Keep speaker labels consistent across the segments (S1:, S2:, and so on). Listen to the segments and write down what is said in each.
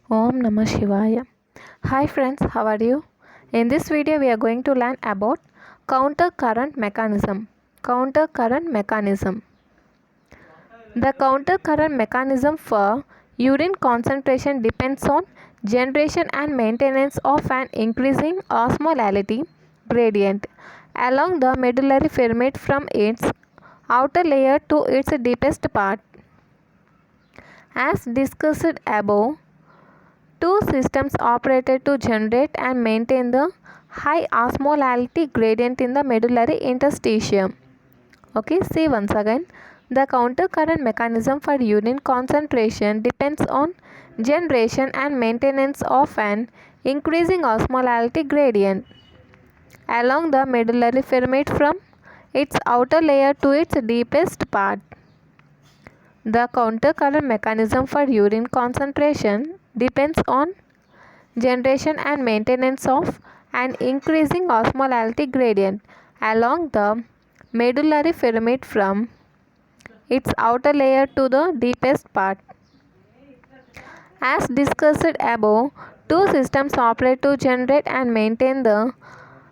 S1: Om Namah Shivaya. Hi friends, how are you? In this video we are going to learn about counter current mechanism. Counter current mechanism. The counter current mechanism for urine concentration depends on generation and maintenance of an increasing osmolality gradient along the medullary pyramid from its outer layer to its deepest part. As discussed above, two systems operated to generate and maintain the high osmolality gradient in the medullary interstitium. Okay, see once again. The counter current mechanism for urine concentration depends on generation and maintenance of an increasing osmolality gradient along the medullary pyramid from its outer layer to its deepest part. The counter current mechanism for urine concentration depends on generation and maintenance of an increasing osmolality gradient along the medullary pyramid from its outer layer to the deepest part. As discussed above, two systems operate to generate and maintain the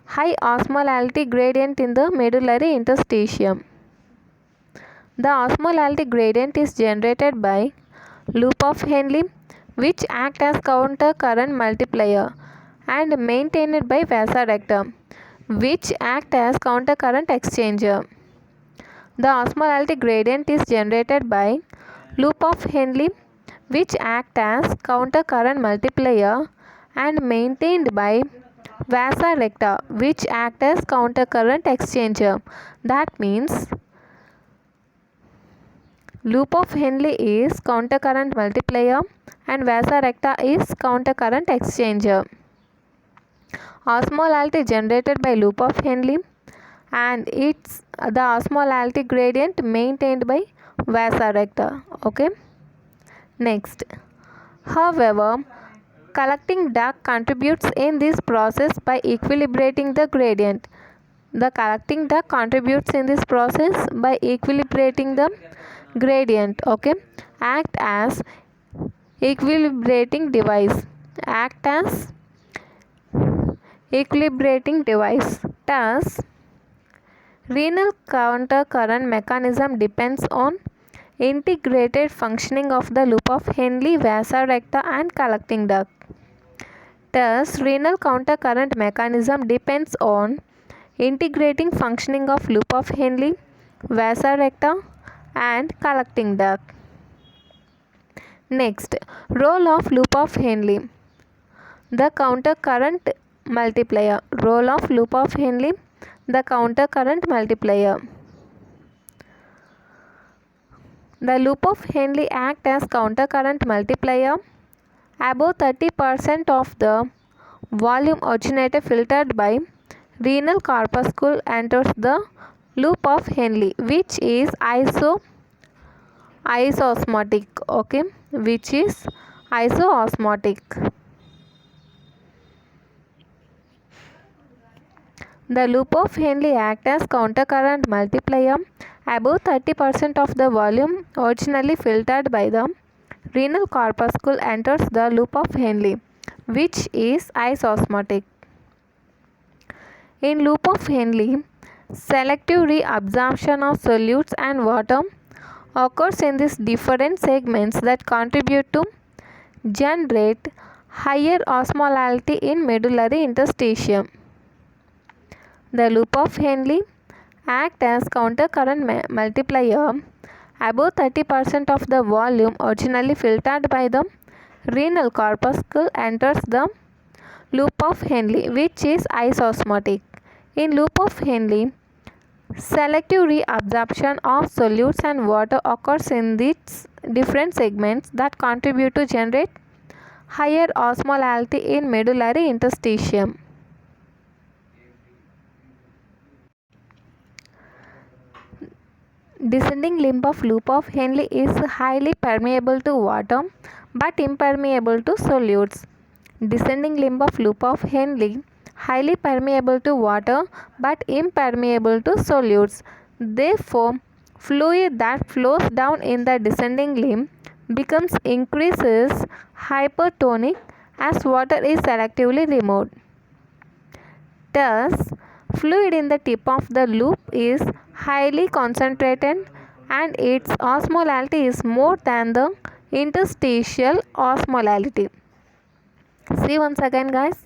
S1: high osmolality gradient in the medullary interstitium. The osmolality gradient is generated by loop of Henle, which act as counter current multiplier, and maintained by vasorector, which act as counter current exchanger. The osmolality gradient is generated by loop of Henle, which act as counter current multiplier, and maintained by vasorector, which act as counter current exchanger. That means loop of Henle is counter current multiplier and vasorector is counter current exchanger. Osmolality generated by loop of Henle and it's the osmolality gradient maintained by vasorector. Okay. Next, however, collecting duct contributes in this process by equilibrating the gradient. The collecting duct contributes in this process by equilibrating the gradient. Okay, act as equilibrating device. Act as equilibrating device. Thus, renal counter current mechanism depends on integrated functioning of the loop of Henle, vasorector and collecting duct. Thus, renal counter current mechanism depends on integrating functioning of loop of Henle, vasorector and collecting duct. Next, role of loop of Henle. The counter current multiplier. Role of loop of Henle, the counter current multiplier. The loop of Henle act as counter current multiplier. Above 30% of the volume originated filtered by renal corpuscle enters the loop of Henle, which is isosmotic. Okay, which is isosmotic. The loop of Henle act as counter current multiplier. Above 30% of the volume originally filtered by the renal corpuscle enters the loop of Henle, which is isosmotic. In loop of Henle, selective reabsorption of solutes and water occurs in these different segments that contribute to generate higher osmolality in medullary interstitium. The loop of Henle act as counter current multiplier. Above 30% of the volume originally filtered by the renal corpuscle enters the loop of Henle, which is isosmotic. In loop of Henle, selective reabsorption of solutes and water occurs in these different segments that contribute to generate higher osmolality in medullary interstitium. Descending limb of loop of Henle is highly permeable to water but impermeable to solutes. Descending limb of loop of Henle highly permeable to water but impermeable to solutes. Therefore, fluid that flows down in the descending limb becomes increases hypertonic as water is selectively removed. Thus, fluid in the tip of the loop is highly concentrated and its osmolality is more than the interstitial osmolality. See once again guys,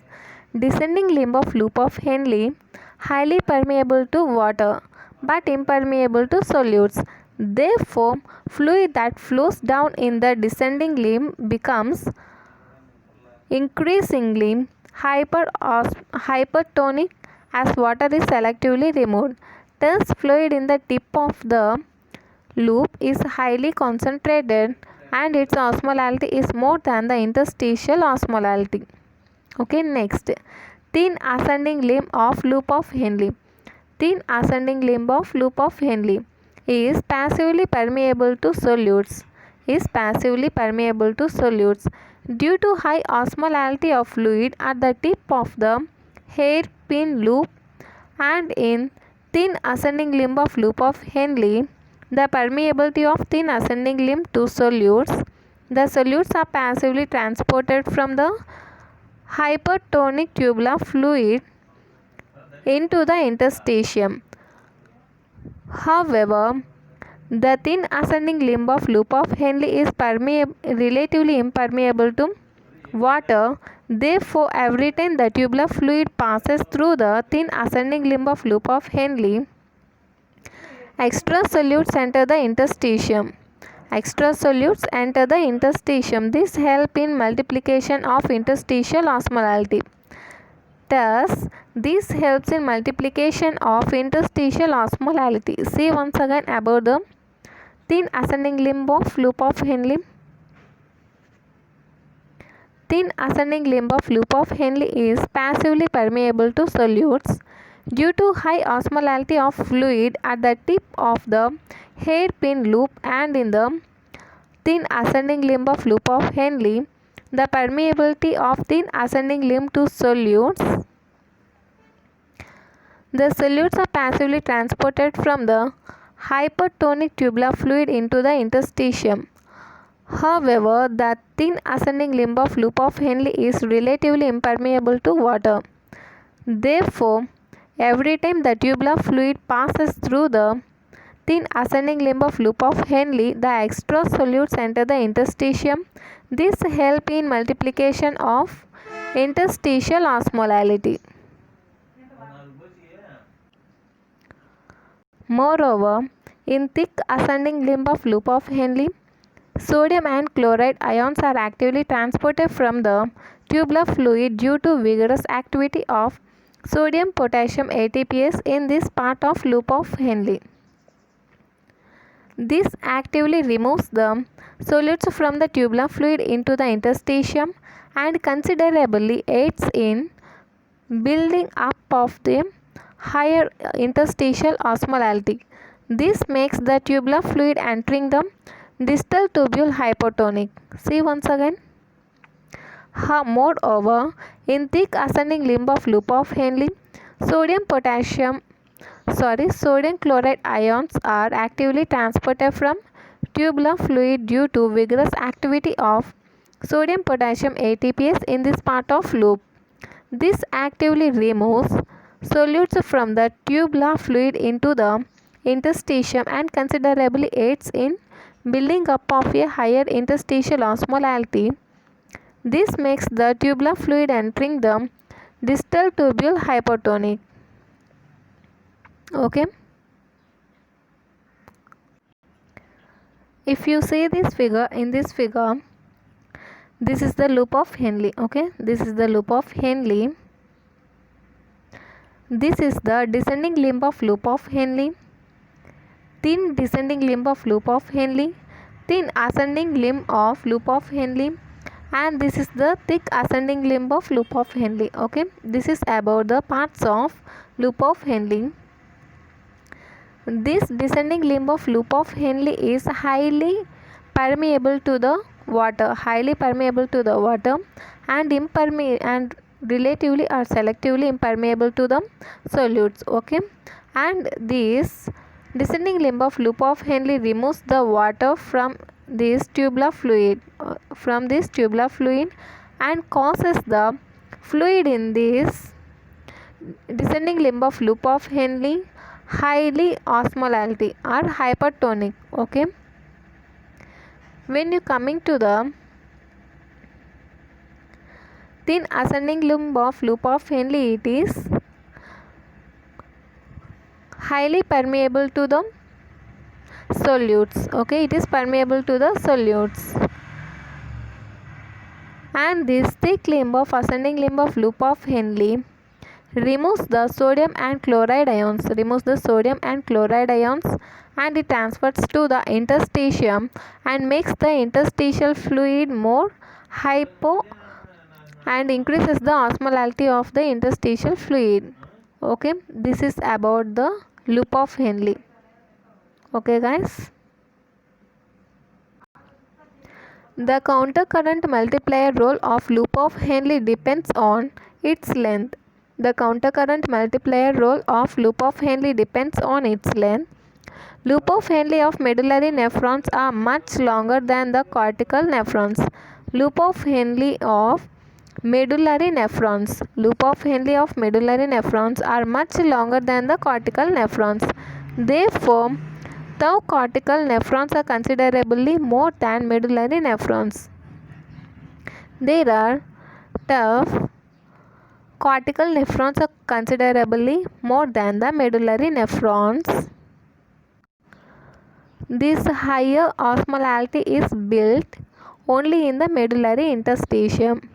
S1: descending limb of loop of Henle highly permeable to water but impermeable to solutes. Therefore, fluid that flows down in the descending limb becomes increasingly hypertonic as water is selectively removed. Thus, fluid in the tip of the loop is highly concentrated and its osmolality is more than the interstitial osmolality. Okay, next, thin ascending limb of loop of Henle. Thin ascending limb of loop of Henle is passively permeable to solutes. Due to high osmolality of fluid at the tip of the hairpin loop and in thin ascending limb of loop of Henle, the permeability of thin ascending limb to solutes. The solutes are passively transported from the hypertonic tubular fluid into the interstitium. However, the thin ascending limb of loop of Henle is relatively impermeable to water. Therefore, every time the tubular fluid passes through the thin ascending limb of loop of Henle, extra solutes enter the interstitium. This helps in multiplication of interstitial osmolality. Thus, this helps in multiplication of interstitial osmolality. See once again about the thin ascending limb of loop of Henle. Thin ascending limb of loop of Henle is passively permeable to solutes due to high osmolality of fluid at the tip of the hairpin loop and in the thin ascending limb of loop of Henle. The permeability of thin ascending limb to solutes. The solutes are passively transported from the hypertonic tubular fluid into the interstitium. However, the thin ascending limb of loop of Henle is relatively impermeable to water. Therefore, every time the tubular fluid passes through the thin ascending limb of loop of Henle, the extra solutes enter the interstitium. This helps in multiplication of interstitial osmolality. Moreover, in thick ascending limb of loop of Henle, sodium and chloride ions are actively transported from the tubular fluid due to vigorous activity of sodium potassium ATPase in this part of loop of Henle. This actively removes the solutes from the tubular fluid into the interstitium and considerably aids in building up of the higher interstitial osmolality. This makes the tubular fluid entering the distal tubule hypotonic. See once again. Moreover, in thick ascending limb of loop of Henle, sodium chloride ions are actively transported from tubular fluid due to vigorous activity of sodium potassium ATPase in this part of loop. This actively removes solutes from the tubular fluid into the interstitium and considerably aids in building up of a higher interstitial osmolality. This makes the tubular fluid entering the distal tubule hypotonic. Okay. If you see this figure, this is the loop of Henle. Okay, this is the loop of Henle. This is the descending limb of loop of Henle. Thin descending limb of loop of Henle. Thin ascending limb of loop of Henle. And this is the thick ascending limb of loop of Henle. Okay, this is about the parts of loop of Henle. This descending limb of loop of Henle is highly permeable to the water, and relatively or selectively impermeable to the solutes. Okay, and this descending limb of loop of Henle removes the water from this tubular fluid and causes the fluid in this descending limb of loop of Henle highly osmolality or hypertonic. Okay, when you coming to the thin ascending limb of loop of Henle, it is highly permeable to the solutes. Okay, it is permeable to the solutes. And this thick limb of ascending limb of loop of Henle removes the sodium and chloride ions and it transfers to the interstitium and makes the interstitial fluid more hypo and increases the osmolality of the interstitial fluid. Okay, this is about the loop of Henle. Okay guys, the countercurrent multiplier role of loop of Henle depends on its length. The countercurrent multiplier role of loop of Henle depends on its length. Loop of Henle of medullary nephrons are much longer than the cortical nephrons. Loop of Henle of medullary nephrons are much longer than the cortical nephrons. Therefore, tau cortical nephrons are considerably more than medullary nephrons. There are tau cortical nephrons are considerably more than the medullary nephrons. This higher osmolality is built only in the medullary interstitium.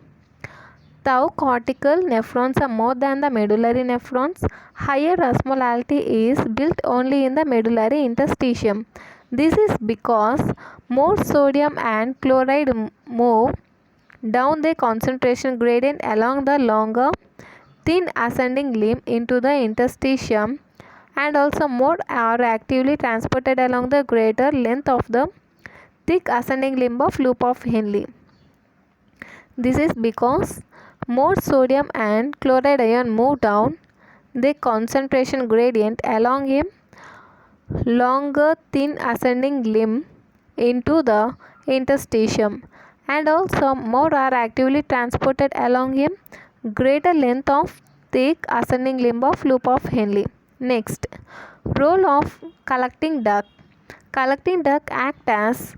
S1: Tau cortical nephrons are more than the medullary nephrons. Higher osmolality is built only in the medullary interstitium. This is because more sodium and chloride move down the concentration gradient along the longer thin ascending limb into the interstitium, and also more are actively transported along the greater length of the thick ascending limb of loop of Henle. This is because more sodium and chloride ion move down the concentration gradient along a longer thin ascending limb into the interstitium, and also more are actively transported along a greater length of thick ascending limb of loop of Henle. Next, role of collecting duct. Collecting duct act as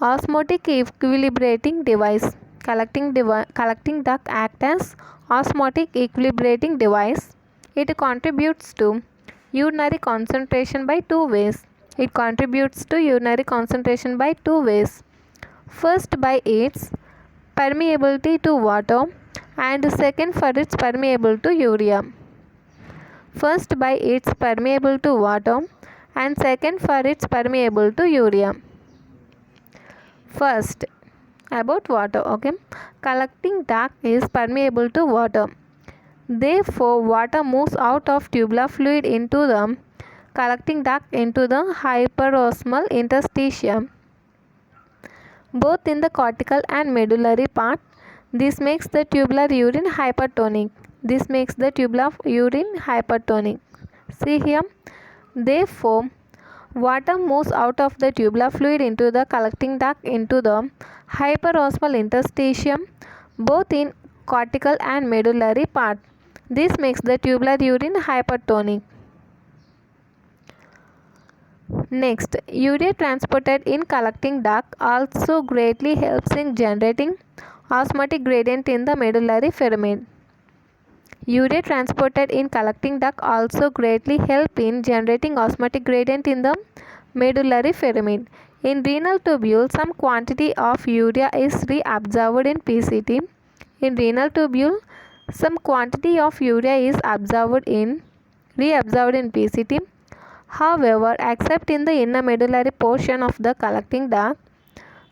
S1: osmotic equilibrating device. Collecting duct act as osmotic equilibrating device. It contributes to urinary concentration by two ways. First, by its permeability to water, and second for its permeable to urea. First, by its permeable to water, and second for its permeable to urea. First, about water. Okay, collecting duct is permeable to water. Therefore, water moves out of tubular fluid into the collecting duct into the hyperosmolar interstitium, both in the cortical and medullary part. This makes the tubular urine hypertonic. See here. Therefore, water moves out of the tubular fluid into the collecting duct into the hyperosmolar interstitium, both in cortical and medullary part. This makes the tubular urine hypertonic. Next, urea transported in collecting duct also greatly helps in generating osmotic gradient in the medullary pyramid. Urea transported in collecting duct also greatly help in generating osmotic gradient in the medullary pyramid. In renal tubule, some quantity of urea is reabsorbed in PCT. Reabsorbed in PCT. However, except in the inner medullary portion of the collecting duct,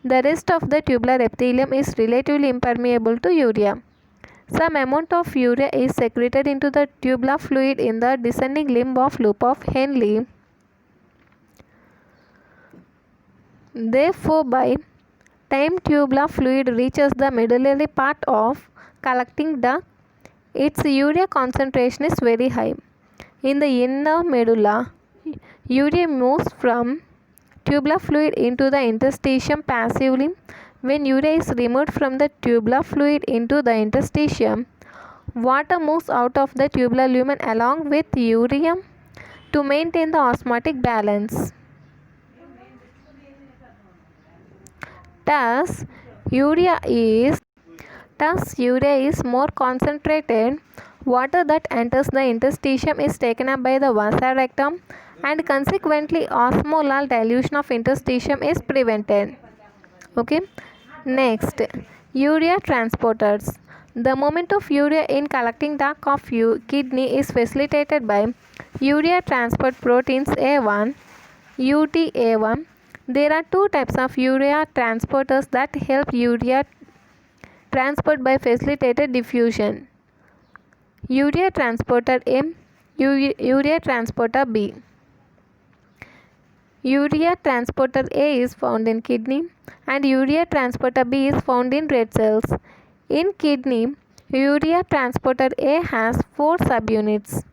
S1: the rest of the tubular epithelium is relatively impermeable to urea. Some amount of urea is secreted into the tubular fluid in the descending limb of loop of Henle. Therefore, by time tubular fluid reaches the medullary part of collecting duct, its urea concentration is very high. In the inner medulla, urea moves from tubular fluid into the interstitium passively. When urea is removed from the tubular fluid into the interstitium, water moves out of the tubular lumen along with urea to maintain the osmotic balance. Thus, urea is more concentrated. Water that enters the interstitium is taken up by the vasa rectum, and consequently osmolar dilution of interstitium is prevented. Okay. Next, urea transporters. The movement of urea in collecting duct of kidney is facilitated by urea transport proteins A1, UTA1. There are two types of urea transporters that help urea transport by facilitated diffusion: urea transporter A, urea transporter B. Urea transporter A is found in kidney and urea transporter B is found in red cells. In kidney, urea transporter A has 4 subunits: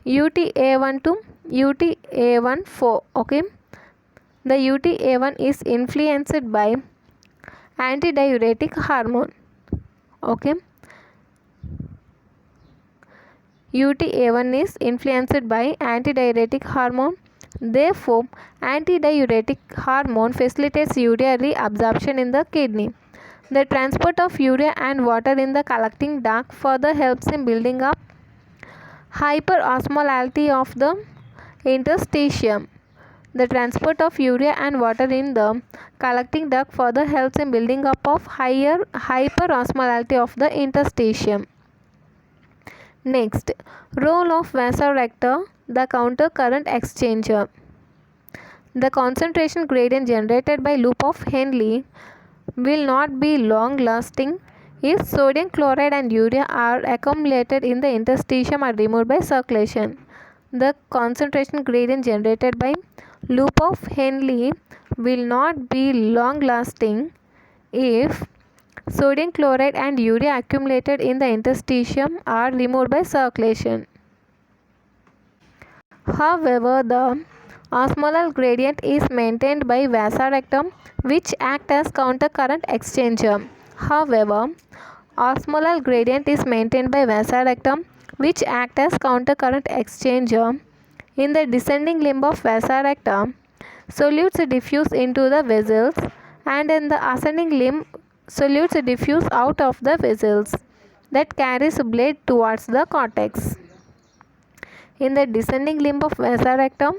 S1: UTA1 to UTA14. Okay, the UTA1 is influenced by antidiuretic hormone. Okay, UTA1 is influenced by antidiuretic hormone. Therefore, antidiuretic hormone facilitates urea reabsorption in the kidney. The transport of urea and water in the collecting duct further helps in building up hyperosmolality of the interstitium. The transport of urea and water in the collecting duct further helps in building up of higher hyperosmolality of the interstitium. Next, role of vasorector, the counter current exchanger. The concentration gradient generated by loop of Henle will not be long lasting if sodium chloride and urea are accumulated in the interstitium or removed by circulation. The concentration gradient generated by loop of Henle will not be long lasting if sodium chloride and urea accumulated in the interstitium are removed by circulation. However, the osmolar gradient is maintained by vasorectum, which act as countercurrent exchanger. However, osmolar gradient is maintained by vasorectum, which act as countercurrent exchanger. In the descending limb of vasorectum, solutes diffuse into the vessels, and in the ascending limb, solutes diffuse out of the vessels that carries blood towards the cortex. In the descending limb of vasorectum,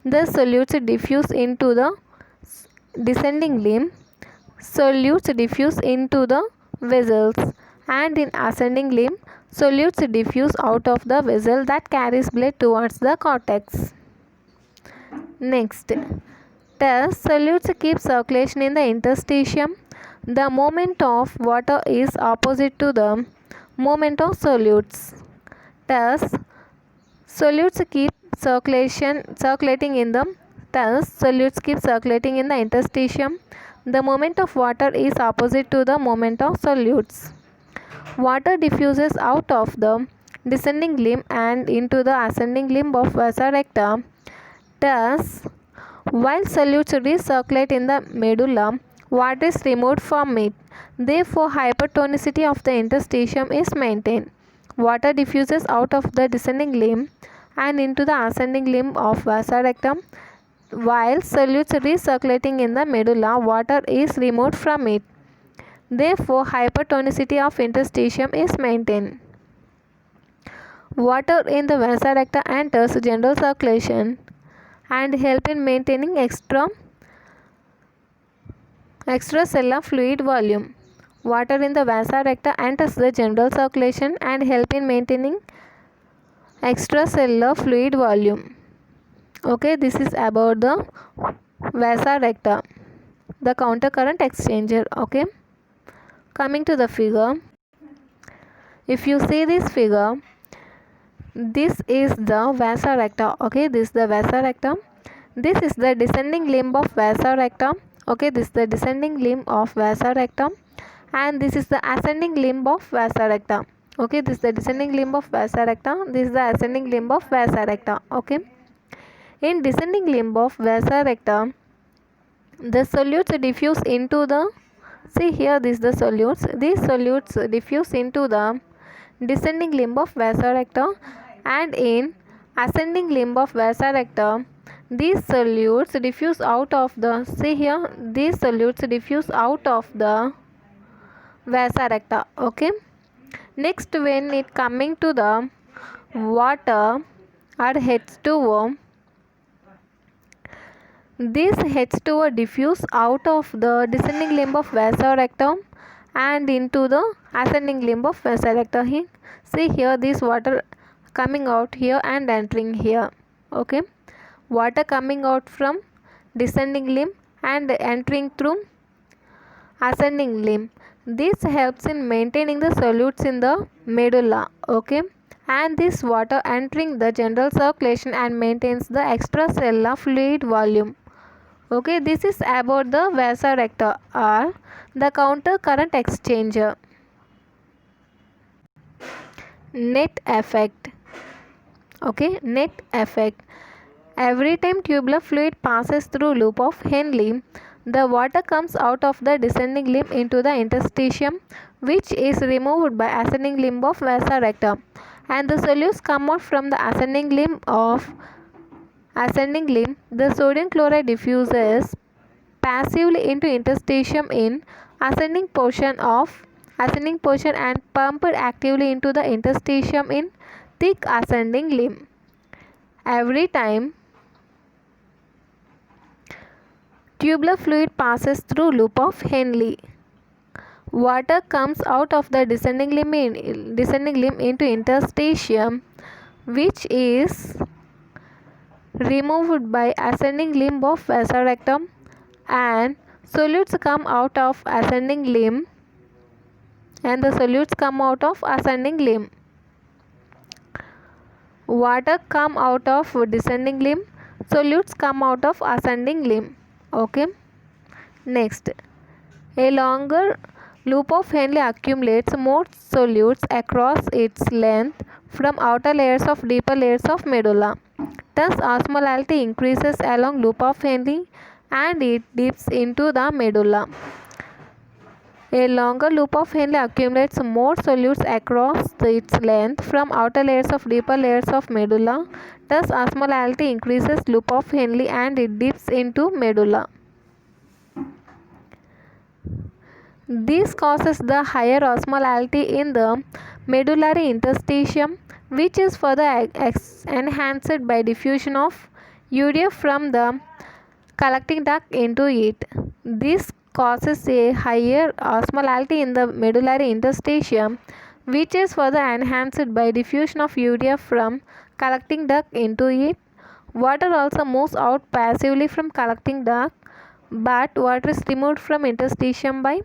S1: the solutes diffuse into the descending limb, solutes diffuse into the vessels, and in ascending limb, solutes diffuse out of the vessel that carries blood towards the cortex. Next, thus solutes keep circulation in the interstitium. The movement of water is opposite to the movement of solutes. Thus, solutes keep circulating in the interstitium. The movement of water is opposite to the movement of solutes. Water diffuses out of the descending limb and into the ascending limb of vasorecta. Thus, while solutes recirculate in the medulla, water is removed from it. Therefore, hypertonicity of the interstitium is maintained. Water diffuses out of the descending limb and into the ascending limb of vasorectum. While solutes recirculating in the medulla, water is removed from it. Therefore, hypertonicity of interstitium is maintained. Water in the vasorecta enters general circulation and help in maintaining extracellular fluid volume. Water in the vasa recta enters the general circulation and help in maintaining extracellular fluid volume. Okay, this is about the vasa recta, the countercurrent exchanger. Okay, coming to the figure. If you see this figure, this is the vasa recta. Okay, this is the vasa recta. This is the descending limb of vasa recta. Okay, this is the descending limb of vasa recta, and this is the ascending limb of vasa recta. Okay, this is the descending limb of vasa recta. This is the ascending limb of vasa recta. Okay, In descending limb of vasa recta, the solutes diffuse into the, see here this the solutes, these solutes diffuse into the descending limb of vasa recta, and in ascending limb of vasa recta, these solutes diffuse out of the, see here these solutes diffuse out of the vasa recta. Okay, next when it coming to the water or H2O, this H2O diffuse out of the descending limb of vasa recta and into the ascending limb of vasa recta. See here this water coming out here and entering here. Okay, water coming out from descending limb and entering through ascending limb. This helps in maintaining the solutes in the medulla. Okay, and this water entering the general circulation and maintains the extracellular fluid volume. Okay, this is about the vasa recta or the counter current exchanger. Net effect. Okay, net effect. Every time tubular fluid passes through loop of Henle, the water comes out of the descending limb into the interstitium, which is removed by ascending limb of vasa recta, and the solutes come out from the ascending limb of ascending limb. The sodium chloride diffuses passively into interstitium in ascending portion and pumped actively into the interstitium in thick ascending limb. Every time tubular fluid passes through loop of Henle, water comes out of the descending limb into interstitium, which is removed by ascending limb of vasa rectum, and solutes come out of ascending limb water come out of descending limb, solutes come out of ascending limb. Okay, next, a longer loop of Henle accumulates more solutes across its length from outer layers of deeper layers of medulla. Thus, osmolality increases along loop of Henle and it dips into the medulla. A longer loop of Henle accumulates more solutes across its length from outer layers of deeper layers of medulla. Thus, osmolality increases loop of Henle and it dips into medulla. This causes the higher osmolality in the medullary interstitium, which is further enhanced by diffusion of urea from the collecting duct into it. This causes a higher osmolality in the medullary interstitium, which is further enhanced by diffusion of urea from collecting duct into it. Water also moves out passively from collecting duct, but water is removed from interstitium by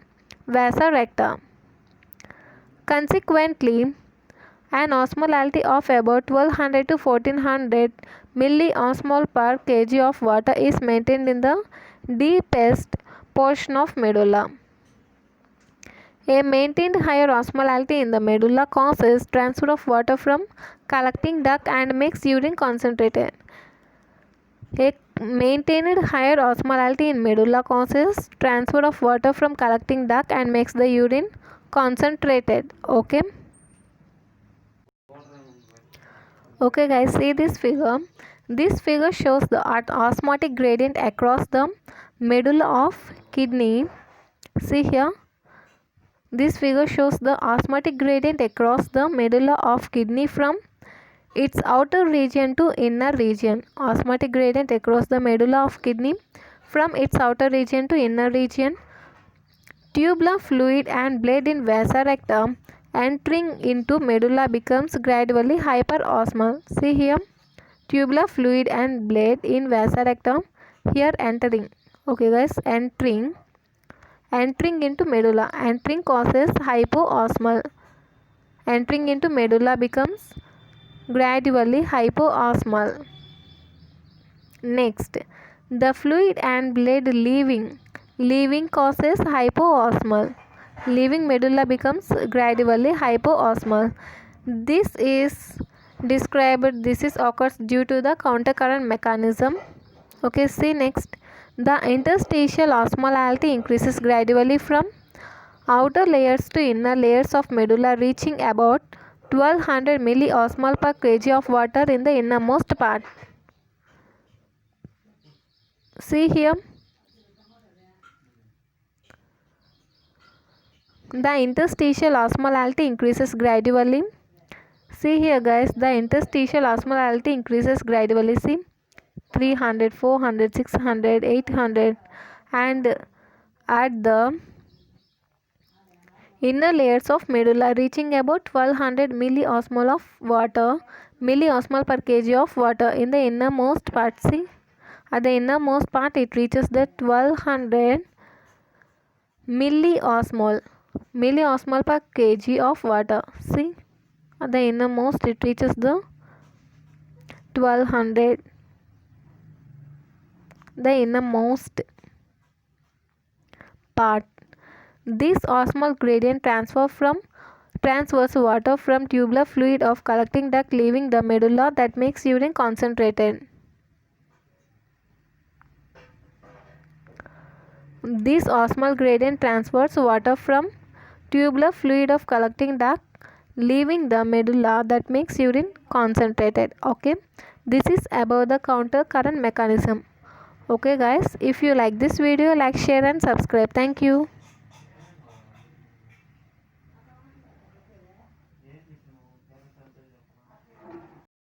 S1: vasa recta. Consequently, an osmolality of about 1200 to 1400 milliosmol per kg of water is maintained in the deepest portion of medulla. A maintained higher osmolality in the medulla causes transfer of water from collecting duct and makes urine concentrated. A maintained higher osmolality in medulla causes transfer of water from collecting duct and makes the urine concentrated. Okay. Okay guys, see this figure. This figure shows the osmotic gradient across the medulla of kidney. See here. This figure shows the osmotic gradient across the medulla of kidney from its outer region to inner region. Osmotic gradient across the medulla of kidney from its outer region to inner region. Tubular fluid and blood in vasa recta entering into medulla becomes gradually hyperosmolar. See here, tubular fluid and blood in vasa recta here entering. Okay guys, entering into medulla. Entering causes hypoosmolar. Entering into medulla becomes gradually hypoosmolar. Next, the fluid and blood leaving causes hypoosmolar. Leaving medulla becomes gradually hypoosmolar. This is described. This is occurs due to the countercurrent mechanism. Okay, see next. The interstitial osmolality increases gradually from outer layers to inner layers of medulla, reaching about 1200 milliosmol per kg of water in the innermost part. See here. The interstitial osmolality increases gradually. See here guys, the interstitial osmolality increases gradually. See, 300, 400, 600, 800, and at the inner layers of medulla, reaching about 1200 milliosmol of water, milliosmol per kg of water in the innermost part. See, at the innermost part it reaches the 1200 milliosmol per kg of water. See, at the innermost it reaches the 1200, the innermost part. This osmolar gradient transfers water from tubular fluid of collecting duct leaving the medulla that makes urine concentrated. This osmolar gradient transfers water from tubular fluid of collecting duct leaving the medulla that makes urine concentrated. Okay, this is about the counter current mechanism. Okay guys, if you like this video, like, share and subscribe. Thank you.